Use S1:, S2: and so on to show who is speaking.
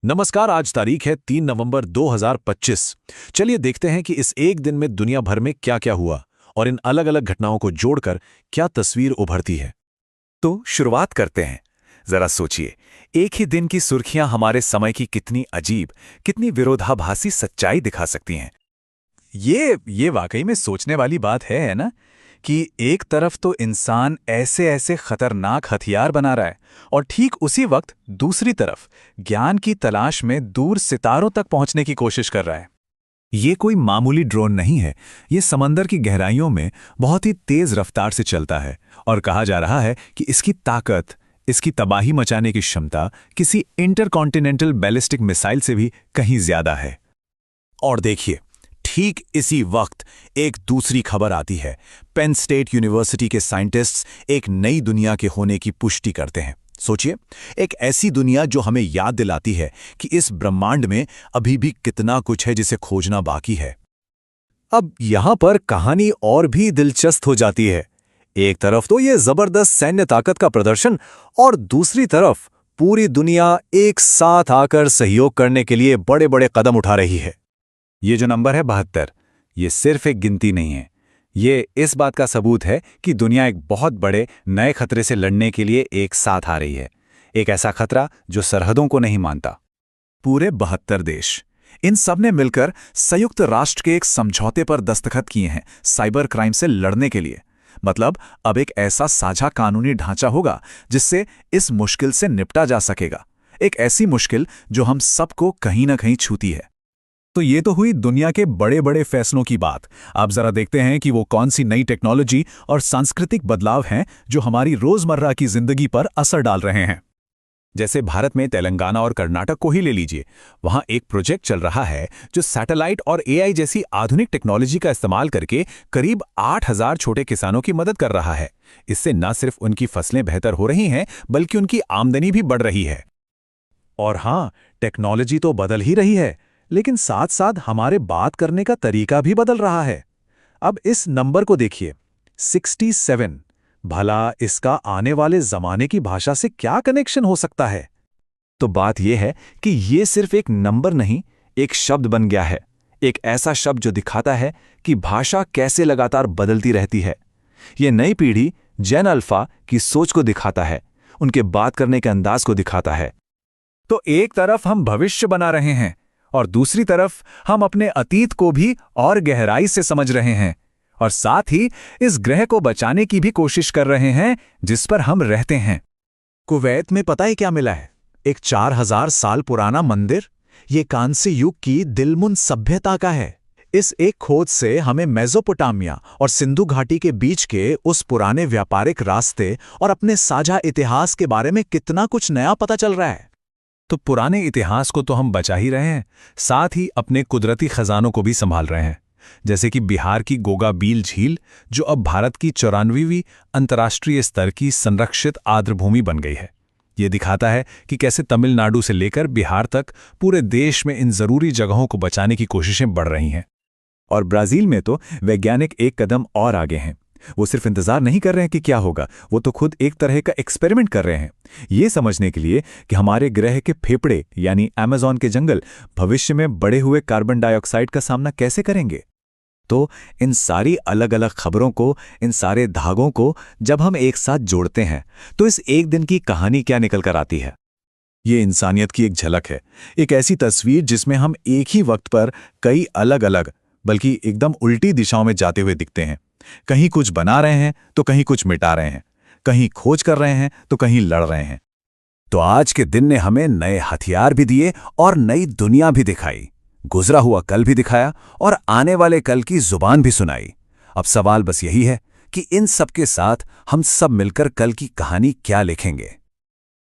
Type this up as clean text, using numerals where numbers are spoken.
S1: नमस्कार। आज तारीख है 3 नवंबर 2025। चलिए देखते हैं कि इस एक दिन में दुनिया भर में क्या क्या हुआ और इन अलग अलग घटनाओं को जोड़कर क्या तस्वीर उभरती है।
S2: तो शुरुआत करते हैं। जरा सोचिए, एक ही दिन की सुर्खियां हमारे समय की कितनी अजीब, कितनी विरोधाभासी सच्चाई दिखा सकती हैं। ये वाकई में सोचने वाली बात है ना, कि एक तरफ तो इंसान ऐसे ऐसे खतरनाक हथियार बना रहा है और ठीक उसी वक्त दूसरी तरफ ज्ञान की तलाश में दूर सितारों तक पहुंचने की कोशिश कर रहा है। ये कोई मामूली ड्रोन नहीं है, ये समंदर की गहराइयों में बहुत ही तेज रफ्तार से चलता है और कहा जा रहा है कि इसकी ताकत, इसकी तबाही मचाने की क्षमता किसी इंटरकॉन्टिनेंटल बैलिस्टिक मिसाइल से भी कहीं ज्यादा है।
S1: और देखिए, ठीक इसी वक्त एक दूसरी खबर आती है। पेन स्टेट यूनिवर्सिटी के साइंटिस्ट्स एक नई दुनिया के होने की पुष्टि करते हैं। सोचिए, एक ऐसी दुनिया जो हमें याद दिलाती है कि इस ब्रह्मांड में अभी भी कितना कुछ है जिसे खोजना बाकी है।
S2: अब यहां पर कहानी और भी दिलचस्प हो जाती है। एक तरफ तो ये जबरदस्त सैन्य ताकत का प्रदर्शन और दूसरी तरफ पूरी दुनिया एक साथ आकर सहयोग करने के लिए बड़े बड़े कदम उठा रही है। ये जो नंबर है 72, ये सिर्फ एक गिनती नहीं है, ये इस बात का सबूत है कि दुनिया एक बहुत बड़े नए खतरे से लड़ने के लिए एक साथ आ रही है। एक ऐसा खतरा जो सरहदों को नहीं मानता। पूरे 72 देश, इन सब ने मिलकर संयुक्त राष्ट्र के एक समझौते पर दस्तखत किए हैं साइबर क्राइम से लड़ने के लिए। मतलब अब एक ऐसा साझा कानूनी ढांचा होगा जिससे इस मुश्किल से निपटा जा सकेगा। एक ऐसी मुश्किल जो हम सबको कहीं ना कहीं छूती है। तो ये तो हुई दुनिया के बड़े बड़े फैसलों की बात। अब जरा देखते हैं कि वो कौन सी नई टेक्नोलॉजी और सांस्कृतिक बदलाव हैं जो हमारी रोजमर्रा की जिंदगी पर असर डाल रहे हैं। जैसे भारत में तेलंगाना और कर्नाटक को ही ले लीजिए। वहां एक प्रोजेक्ट चल रहा है जो सैटेलाइट और एआई जैसी आधुनिक टेक्नोलॉजी का इस्तेमाल करके करीब 8000 छोटे किसानों की मदद कर रहा है। इससे न सिर्फ उनकी फसलें बेहतर हो रही हैं, बल्कि उनकी आमदनी भी बढ़ रही है। और हां, टेक्नोलॉजी तो बदल ही रही है, लेकिन साथ साथ हमारे बात करने का तरीका भी बदल रहा है। अब इस नंबर को देखिए, 67। भला इसका आने वाले जमाने की भाषा से क्या कनेक्शन हो सकता है? तो बात यह है कि ये सिर्फ एक नंबर नहीं, एक शब्द बन गया है। एक ऐसा शब्द जो दिखाता है कि भाषा कैसे लगातार बदलती रहती है। ये नई पीढ़ी जेन अल्फा की सोच को दिखाता है, उनके बात करने के अंदाज को दिखाता है। तो एक तरफ हम भविष्य बना रहे हैं और दूसरी तरफ हम अपने अतीत को भी और गहराई से समझ रहे हैं, और साथ ही इस ग्रह को बचाने की भी कोशिश कर रहे हैं जिस पर हम रहते हैं। कुवैत में पता है क्या मिला है? एक 4000 साल पुराना मंदिर। ये कांस्य युग की दिलमुन सभ्यता का है। इस एक खोज से हमें मेसोपोटामिया और सिंधु घाटी के बीच के उस पुराने व्यापारिक रास्ते और अपने साझा इतिहास के बारे में कितना कुछ नया पता चल रहा है। तो पुराने इतिहास को तो हम बचा ही रहे हैं, साथ ही अपने कुदरती खजानों को भी संभाल रहे हैं। जैसे कि बिहार की गोगा बील झील, जो अब भारत की 94वीं अंतर्राष्ट्रीय स्तर की संरक्षित आर्द्रभूमि बन गई है। ये दिखाता है कि कैसे तमिलनाडु से लेकर बिहार तक पूरे देश में इन जरूरी जगहों को बचाने की कोशिशें बढ़ रही हैं। और ब्राजील में तो वैज्ञानिक एक कदम और आगे हैं। वो सिर्फ इंतजार नहीं कर रहे हैं कि क्या होगा, वो तो खुद एक तरह का एक्सपेरिमेंट कर रहे हैं, ये समझने के लिए कि हमारे ग्रह के फेफड़े यानी अमेज़न के जंगल भविष्य में बढ़े हुए कार्बन डाइऑक्साइड का सामना कैसे करेंगे। तो इन सारी अलग अलग खबरों को, इन सारे धागों को जब हम एक साथ जोड़ते हैं तो इस एक दिन की कहानी क्या निकल कर आती है? ये इंसानियत की एक झलक है, एक ऐसी तस्वीर जिसमें हम एक ही वक्त पर कई अलग अलग, बल्कि एकदम उल्टी दिशाओं में जाते हुए दिखते हैं। कहीं कुछ बना रहे हैं तो कहीं कुछ मिटा रहे हैं, कहीं खोज कर रहे हैं तो कहीं लड़ रहे हैं। तो आज के दिन ने हमें नए हथियार भी दिए और नई दुनिया भी दिखाई, गुजरा हुआ कल भी दिखाया और आने वाले कल की जुबान भी सुनाई। अब सवाल बस यही है कि इन सब के साथ हम सब मिलकर कल की कहानी क्या लिखेंगे।